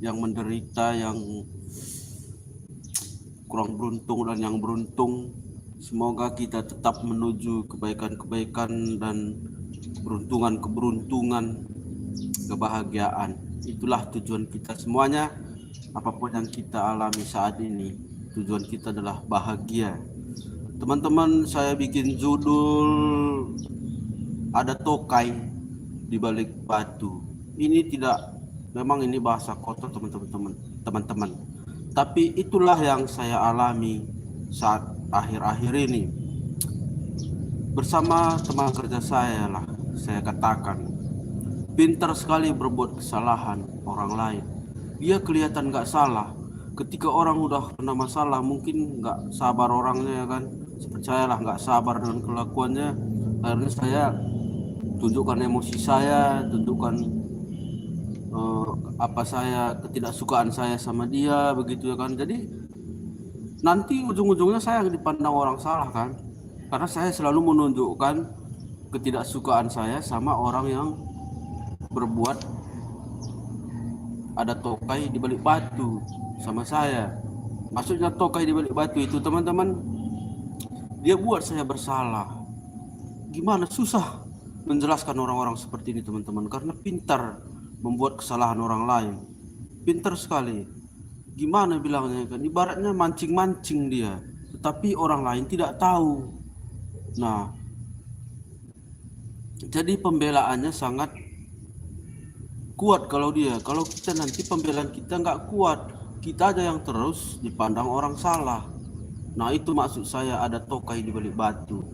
yang menderita, yang kurang beruntung dan yang beruntung. Semoga kita tetap menuju kebaikan-kebaikan dan keberuntungan-keberuntungan, kebahagiaan. Itulah tujuan kita semuanya. Apapun yang kita alami saat ini, tujuan kita adalah bahagia. Teman-teman, saya bikin judul ada tokai di balik batu. Ini memang ini bahasa kotor teman-teman. Tapi itulah yang saya alami saat akhir-akhir ini. Bersama teman kerja saya lah, saya katakan, pintar sekali berbuat kesalahan orang lain. Dia kelihatan gak salah. Ketika orang udah kena masalah, mungkin gak sabar orangnya ya kan. Percayalah, gak sabar dengan kelakuannya. Akhirnya saya tunjukkan emosi saya, tunjukkan ketidaksukaan saya sama dia, begitu ya kan. Jadi nanti ujung-ujungnya saya dipandang orang salah kan, karena saya selalu menunjukkan ketidaksukaan saya sama orang yang berbuat ada tokai di balik batu sama saya. Maksudnya tokai di balik batu itu teman-teman, dia buat saya bersalah. Gimana susah menjelaskan orang-orang seperti ini teman-teman, karena pintar membuat kesalahan orang lain, pintar sekali. Gimana bilangnya kan, ibaratnya mancing-mancing dia, tetapi orang lain tidak tahu. Nah, jadi pembelaannya sangat kuat kalau kita nanti pembelaan kita nggak kuat, kita aja yang terus dipandang orang salah. Nah, itu maksud saya ada tokai di balik batu.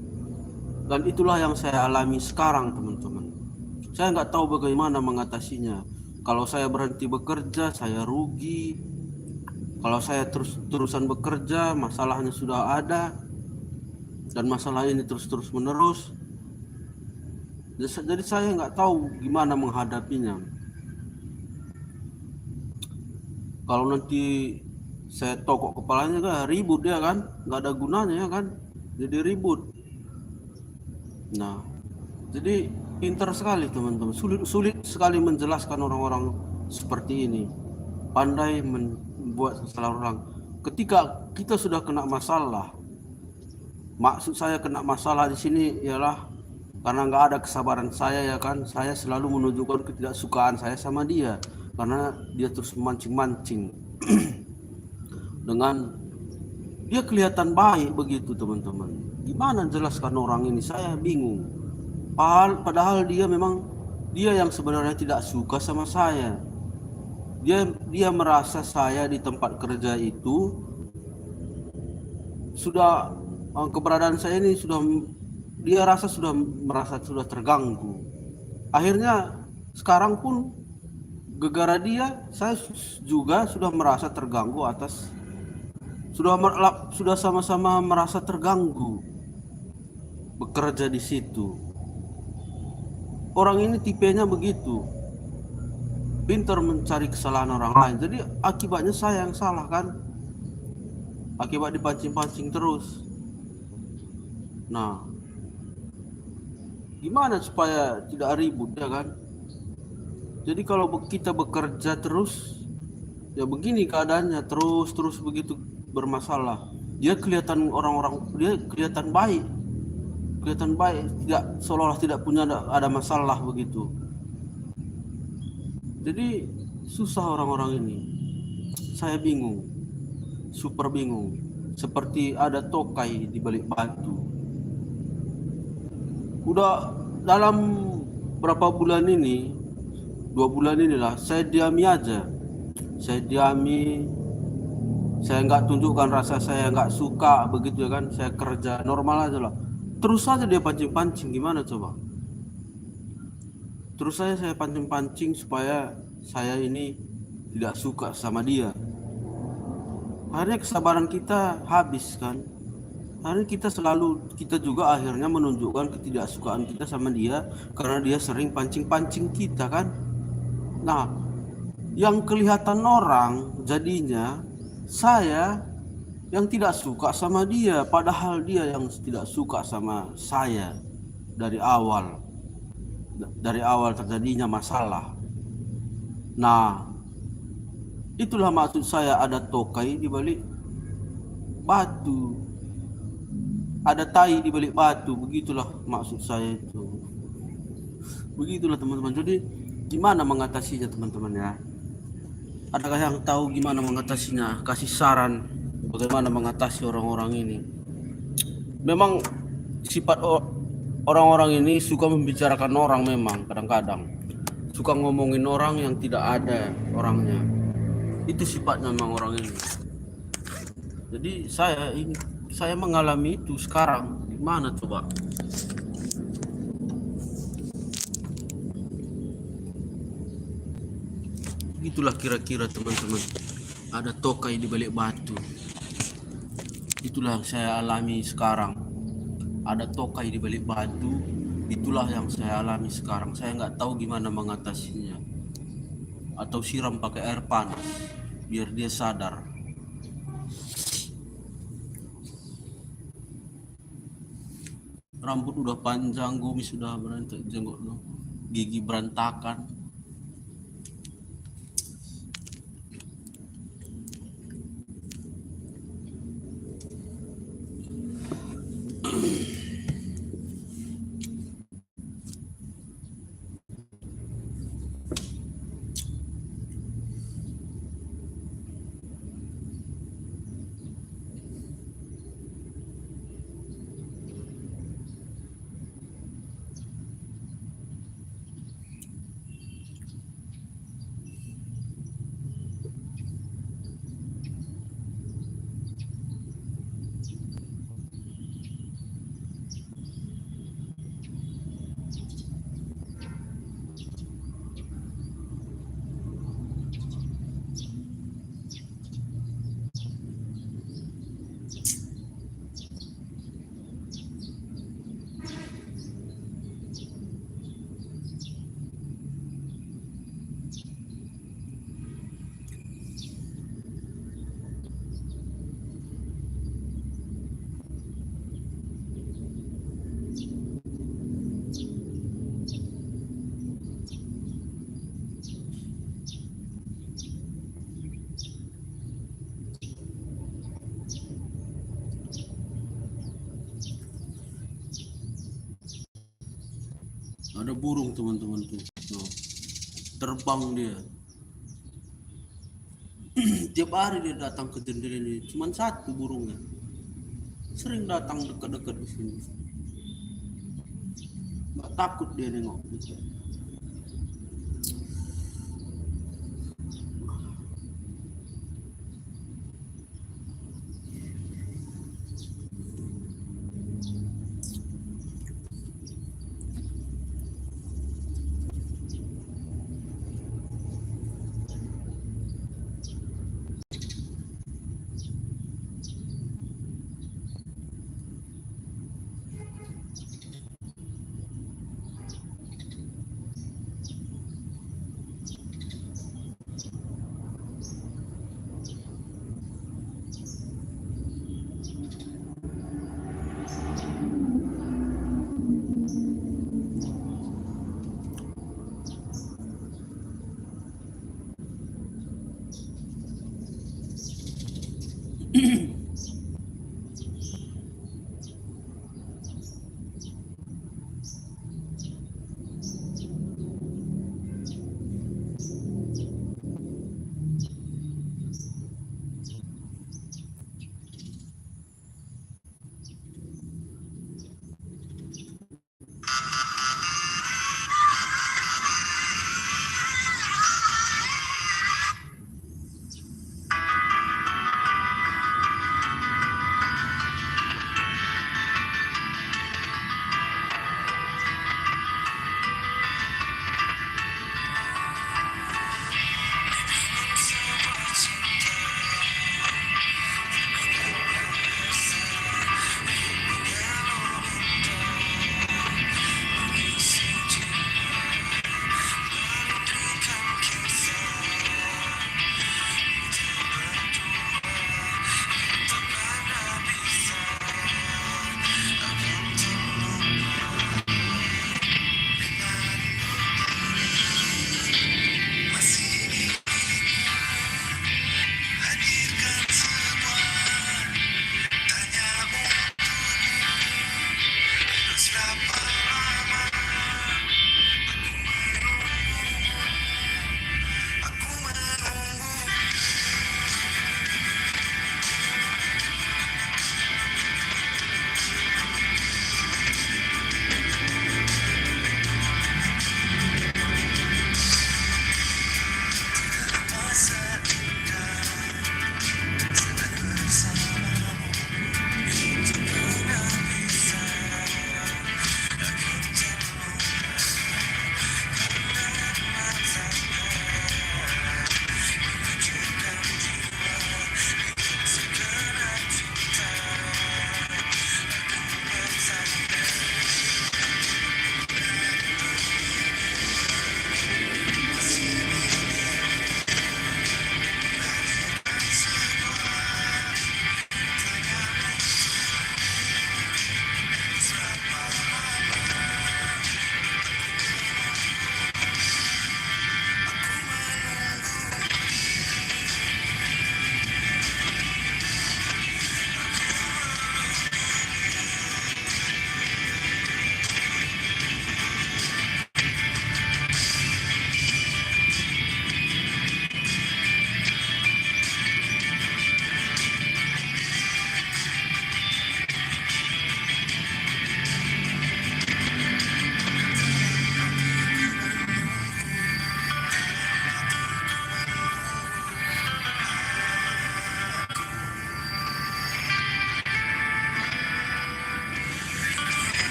Dan itulah yang saya alami sekarang teman-teman. Saya nggak tahu bagaimana mengatasinya. Kalau saya berhenti bekerja, saya rugi. Kalau saya terusan bekerja, masalahnya sudah ada. Dan masalah ini terus menerus. Jadi saya nggak tahu gimana menghadapinya. Kalau nanti saya tokok kepalanya kan ribut ya kan, nggak ada gunanya ya kan, jadi ribut. Nah, jadi pintar sekali teman-teman, sulit sekali menjelaskan orang-orang seperti ini, pandai membuat kesalahan orang. Ketika kita sudah kena masalah, maksud saya kena masalah di sini ialah karena nggak ada kesabaran saya ya kan, saya selalu menunjukkan ketidaksukaan saya sama dia karena dia terus memancing-mancing. Dengan dia kelihatan baik begitu teman-teman. Gimana jelaskan orang ini, saya bingung. Padahal dia yang sebenarnya tidak suka sama saya. Dia merasa saya di tempat kerja itu sudah keberadaan saya ini dia merasa sudah terganggu. Akhirnya sekarang pun gara-gara dia saya juga sudah merasa terganggu sudah sama-sama merasa terganggu bekerja di situ. Orang ini tipenya begitu, pintar mencari kesalahan orang lain. Jadi akibatnya saya yang salah kan, akibat dipancing-pancing terus. Nah, gimana supaya tidak ribut ya kan? Jadi kalau kita bekerja terus, ya begini keadaannya, terus begitu bermasalah. Dia kelihatan baik, tidak seolah-olah tidak punya ada masalah begitu. Jadi susah orang-orang ini, saya bingung, super bingung, seperti ada tokai di balik batu. Udah dalam berapa bulan ini, 2 bulan inilah saya diami aja, saya nggak tunjukkan rasa saya nggak suka begitu ya kan, saya kerja normal aja lah. Terus saja dia pancing-pancing, gimana coba? Terus saya pancing-pancing supaya saya ini tidak suka sama dia. Akhirnya kesabaran kita habis kan. Akhirnya kita juga akhirnya menunjukkan ketidaksukaan kita sama dia karena dia sering pancing-pancing kita kan. Nah, yang kelihatan orang jadinya saya yang tidak suka sama dia, padahal dia yang tidak suka sama saya dari awal terjadinya masalah. Nah, Itulah maksud saya, ada tokai di balik batu, ada tai di balik batu. Begitulah maksud saya itu. Begitulah teman-teman. Jadi gimana mengatasinya teman-teman ya? Adakah yang tahu gimana mengatasinya? Kasih saran bagaimana mengatasi orang-orang ini. Memang sifat orang-orang ini suka membicarakan orang, memang kadang-kadang suka ngomongin orang yang tidak ada orangnya. Itu sifatnya memang orang ini. Jadi saya mengalami itu sekarang. Gimana coba? Itulah kira-kira teman-teman. Ada tokai di balik batu. Itulah yang saya alami sekarang. Ada tokai di balik batu. Itulah yang saya alami sekarang. Saya nggak tahu gimana mengatasinya. Atau siram pakai air panas biar dia sadar. Rambut udah panjang, kumis sudah berantak, jenggot lo, gigi berantakan. Ada burung teman-teman tuh. Tuh, terbang dia. Tiap hari dia datang ke jendela ini. Cuman satu burungnya. Sering datang dekat-dekat di sini. Nggak takut dia nengok gitu.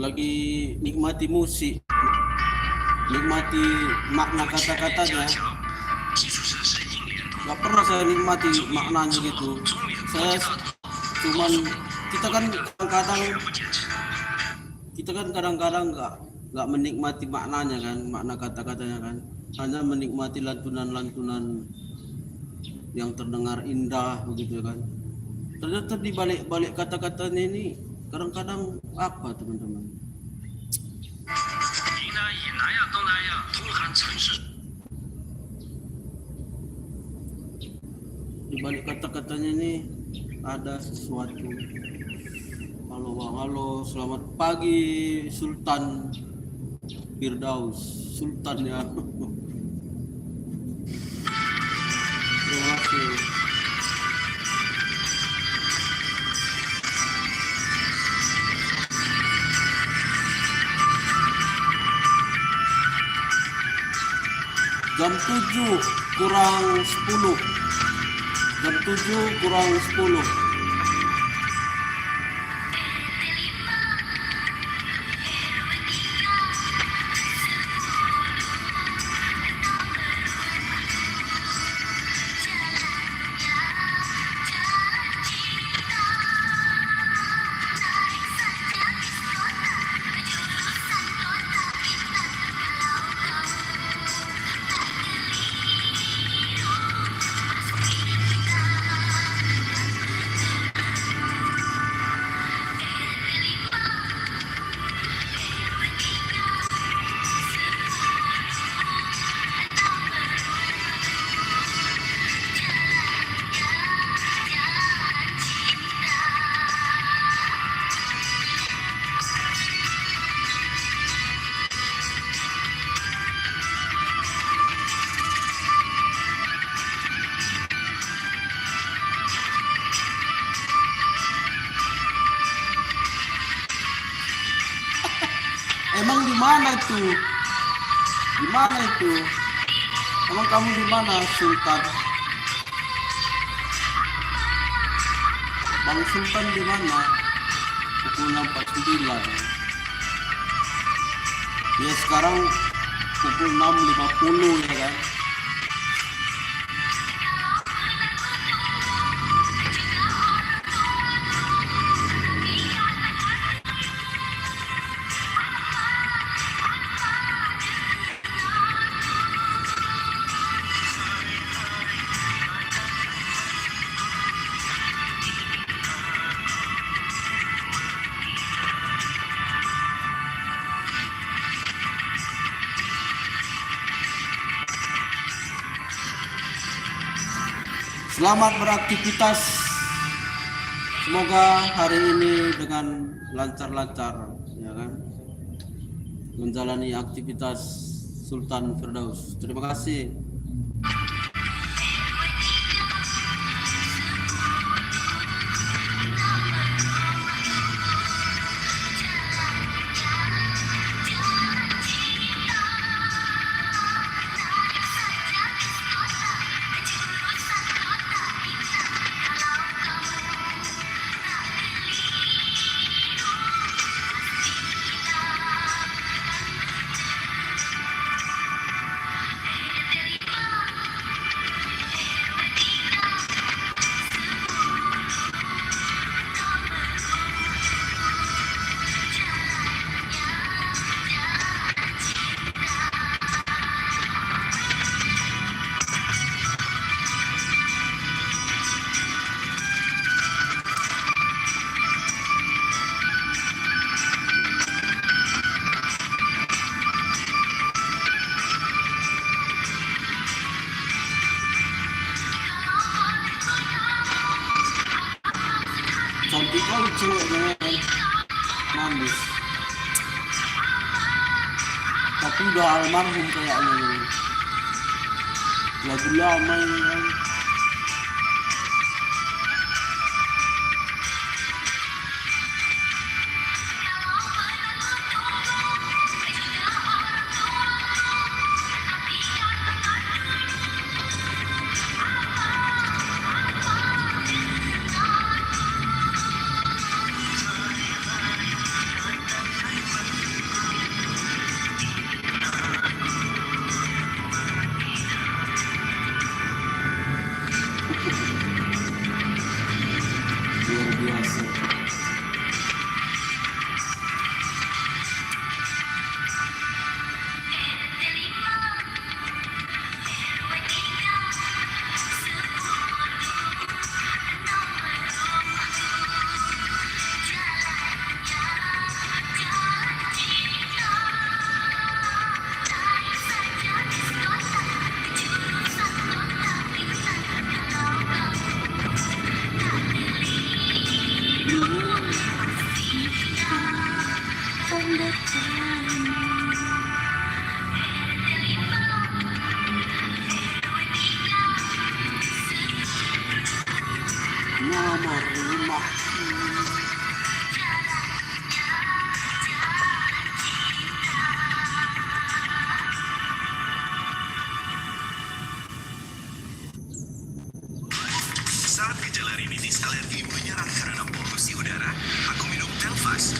lagi nikmati musik, nikmati makna kata-katanya. Gak pernah saya nikmati maknanya gitu. Saya cuman kita kan kadang-kadang nggak menikmati maknanya kan, makna kata-katanya kan, hanya menikmati lantunan-lantunan yang terdengar indah begitu kan. Ternyata di balik kata-katanya ini kadang-kadang apa teman-teman? Di balik kata-katanya ini ada sesuatu. Halo, selamat pagi Sultan Firdaus, Sultan ya. Terima kasih. Jam 7 kurang 10. Jam 7 kurang 10. Emang di mana itu? Di mana itu? Emang kamu di mana, Sultan? Bang Sultan di mana? Pukul 6.49. Ya sekarang pukul 6.50 ya kan? Selamat beraktivitas. Semoga hari ini dengan lancar-lancar, ya kan? Menjalani aktivitas Sultan Firdaus. Terima kasih. Cantik kali ceweknya kan, manis. Tapi udah almarhum kayaknya. Lagu lama ini kan. nomor 5. Saat gejala rinitis alergi menyerang karena polusi udara, aku minum Telfast.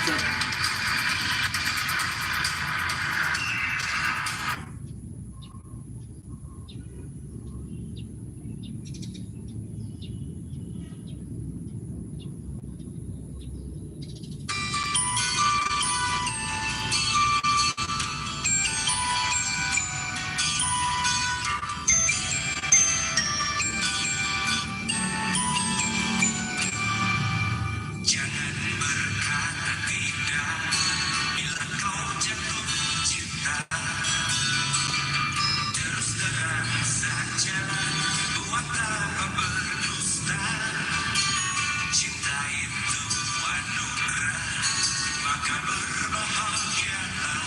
Buset. Jangan berkata tidak bila kau jatuh cinta. Terus terang saja, buat apa berdusta. Cinta itu anugerah, maka berbahagialah.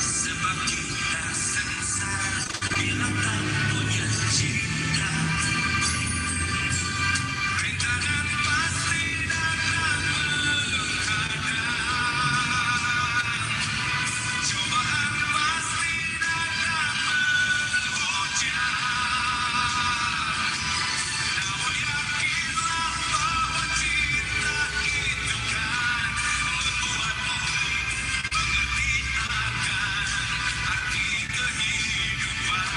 Sebab kita sengsara bila tak punya cinta. Rintangan pasti datang menghadang, cobaan pasti datang menghujam. Namun yakinlah bahwa cinta itu kan membuatmu mengerti akan arti kehidupan.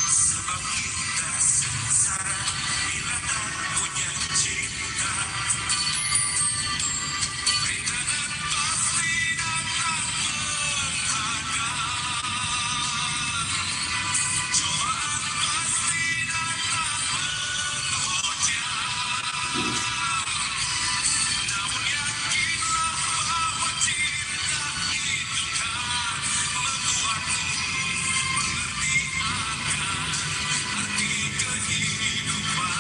Sebab kita sengsara bila tak punya cinta. Rintangan pasti datang menghadang, cobaan pasti datang menghujam. Namun yakinlah bahwa cinta itu kan membuatmu mengerti akan arti kehidupan.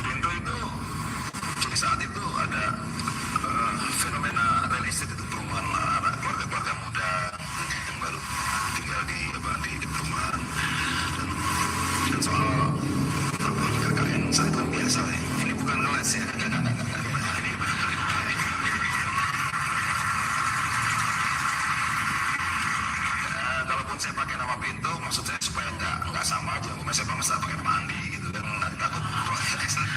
Pintu itu jadi saat itu ada fenomena real estate, itu perumahan anak keluarga-keluarga muda yang baru tinggal di perumahan, dan soal KKN saat itu biasa ya. Ini bukan ngeles ya, kalaupun saya pakai nama Pintu, maksud saya supaya nggak sama aja. Saya bangsa pakai Pandi gitu kan, nanti takut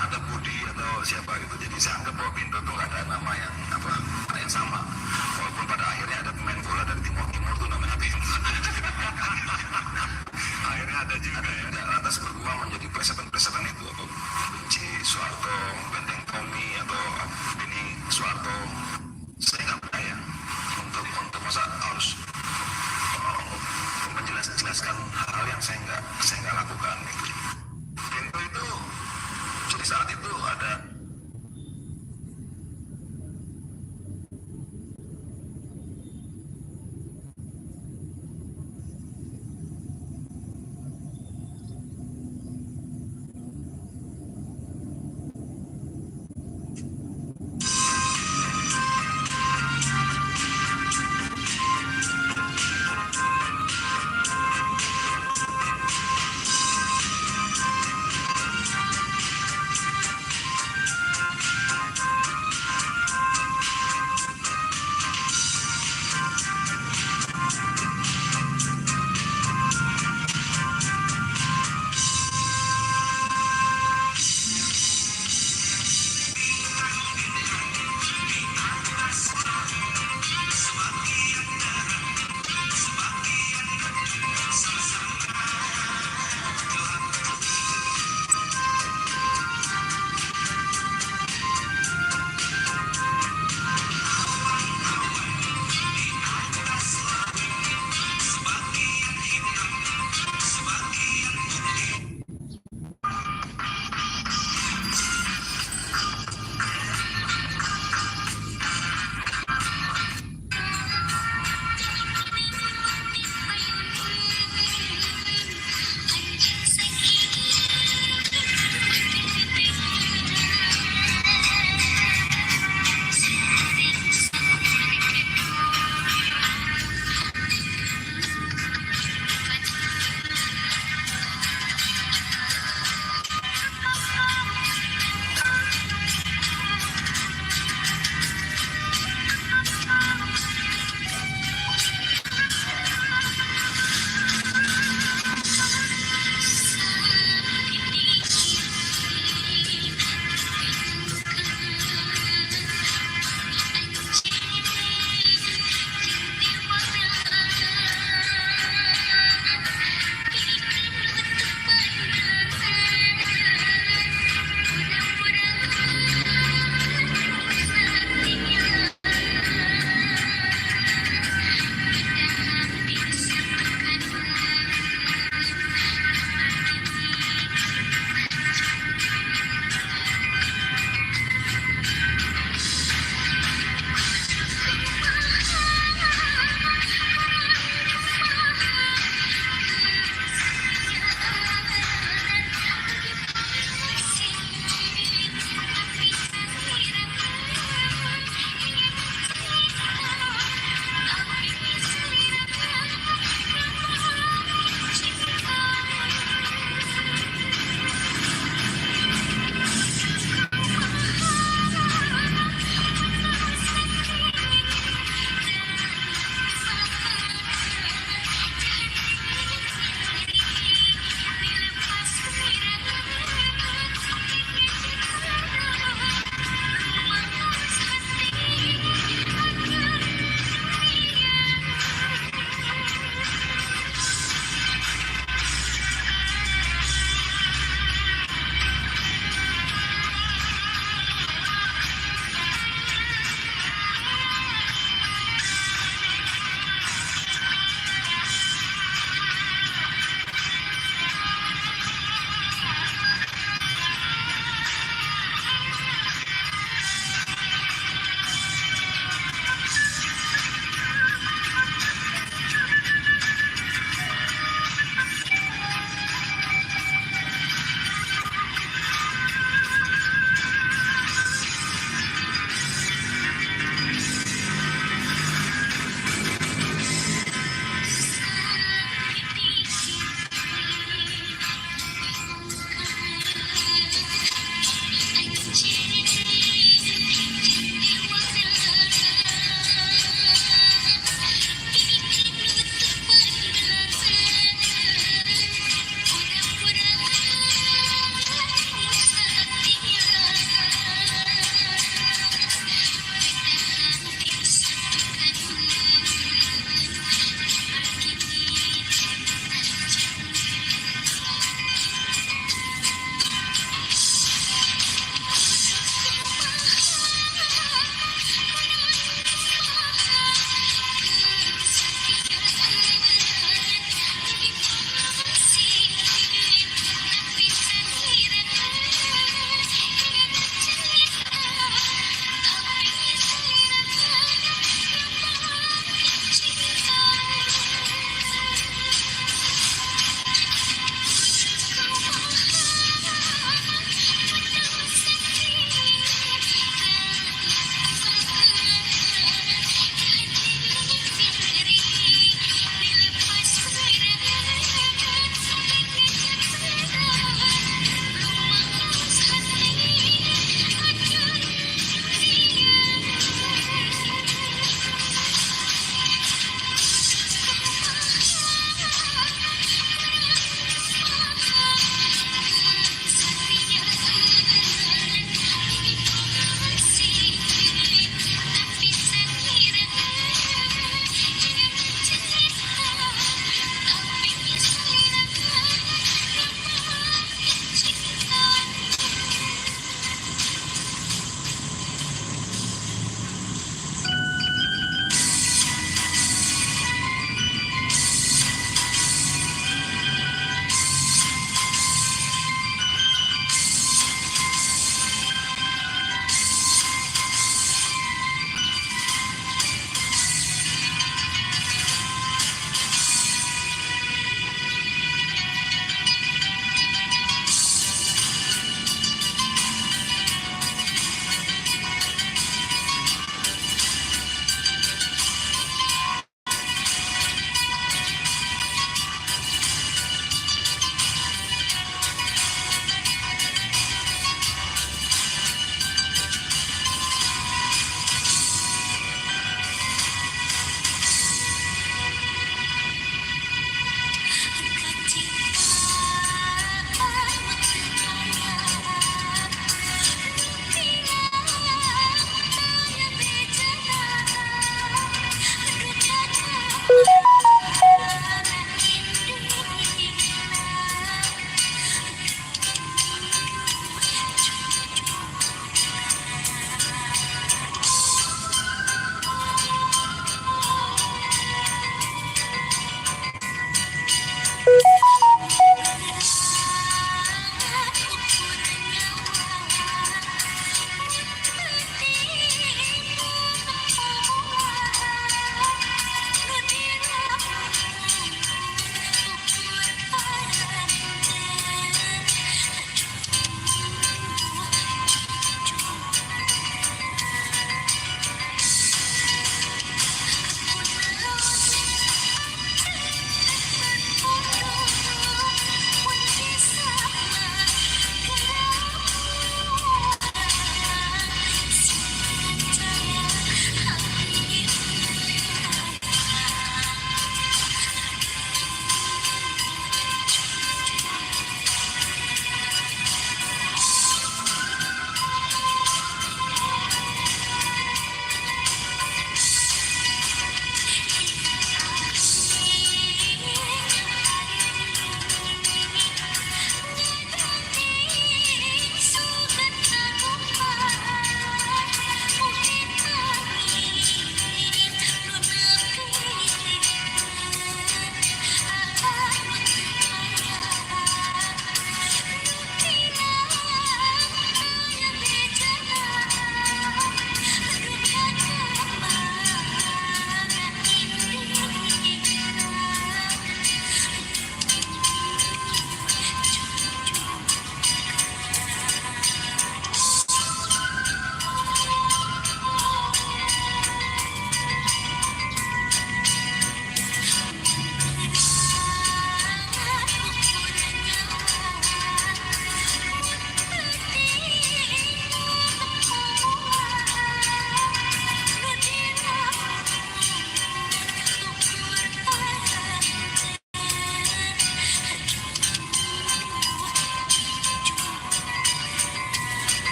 ada Budi atau siapa gitu. Jadi saya anggap bahwa Pintu itu nggak ada nama yang sama, walaupun pada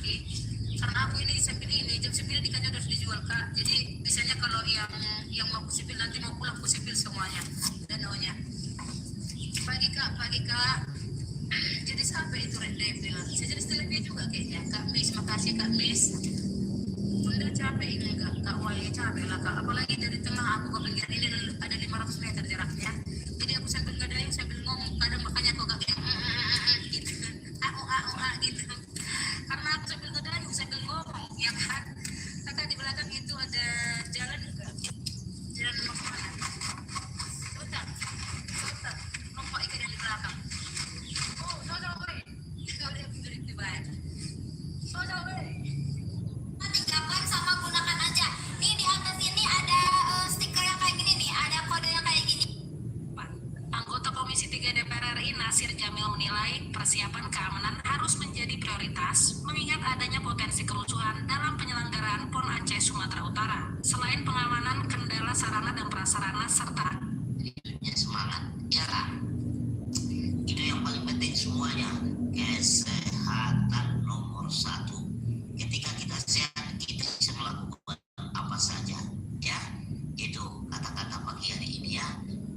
lagi karena aku ini sambil ini jam 9 ikannya harus dijual Kak. Jadi biasanya kalau yang mau kusipil nanti mau pulang kusipil semuanya danaunya. Pagi Kak. Jadi sampai itu Renda yang bilang, saya jadi setelahnya juga kayaknya. Kak Miss, makasih Kak Miss. Udah capek ini Kak Wai capek lah Kak. Apalagi dari tengah aku ke bagian ini ada 500 meter jaraknya. Jadi aku sambil ngadain sambil ngomong. Kadang makanya aku gak bilang gitu. Gitu. Karena aku sambil ngadain sambil ngomong, ya kan. Kakak di belakang itu ada jalan enggak? Jalan mau kemana? Bentar. Lompat ikan yang di belakang. Oh, sono weh. Kau lihat itu baik. Sono weh. Tinggalkan sama gunakan aja. Nih di atas ini ada stiker yang kayak gini nih, ada kode yang kayak gini. Anggota Komisi 3 DPR RI Nasir Jamil menilai persiapan keamanan harus menjadi prioritas mengingat adanya potensi kerusuhan dalam penyelenggaraan PON Aceh Sumatera Utara. Selain pengamanan, kendala sarana dan prasarana serta Semangat, ya kan? Itu yang paling penting semuanya. Kesehatan nomor 1. Ketika kita sehat, kita bisa melakukan apa saja, ya. Itu kata-kata pagi hari ini ya.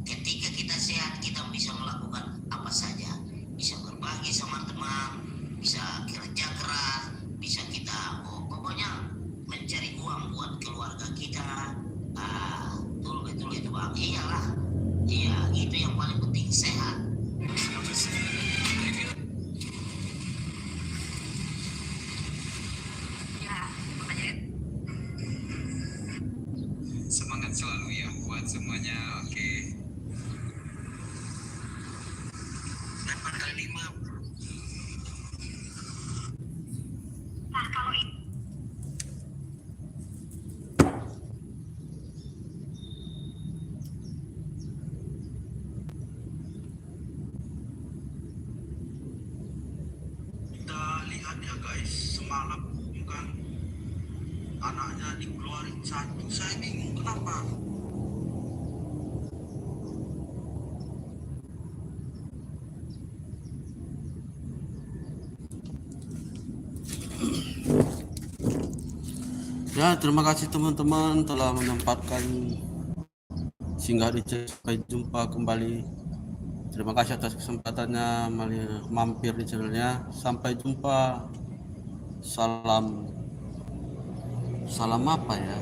Ketika kita sehat, kita bisa melakukan apa saja. Bisa berbagi sama teman, bisa kerja keras, bisa kita, pokoknya mencari uang buat keluarga kita. Betul itu Bang. Iyalah. Iya, itu yang paling penting, sehat. ya makanya Semangat selalu ya buat semuanya. Oke. 8x5. nah kalau Kita lihat ya guys, semalam ya kan anaknya dikeluarin satu, saya bingung kenapa. Ya, terima kasih teman-teman telah menempatkan singgah di channel. Sampai jumpa kembali. Terima kasih atas kesempatannya mampir di channelnya. Sampai jumpa. Salam apa ya?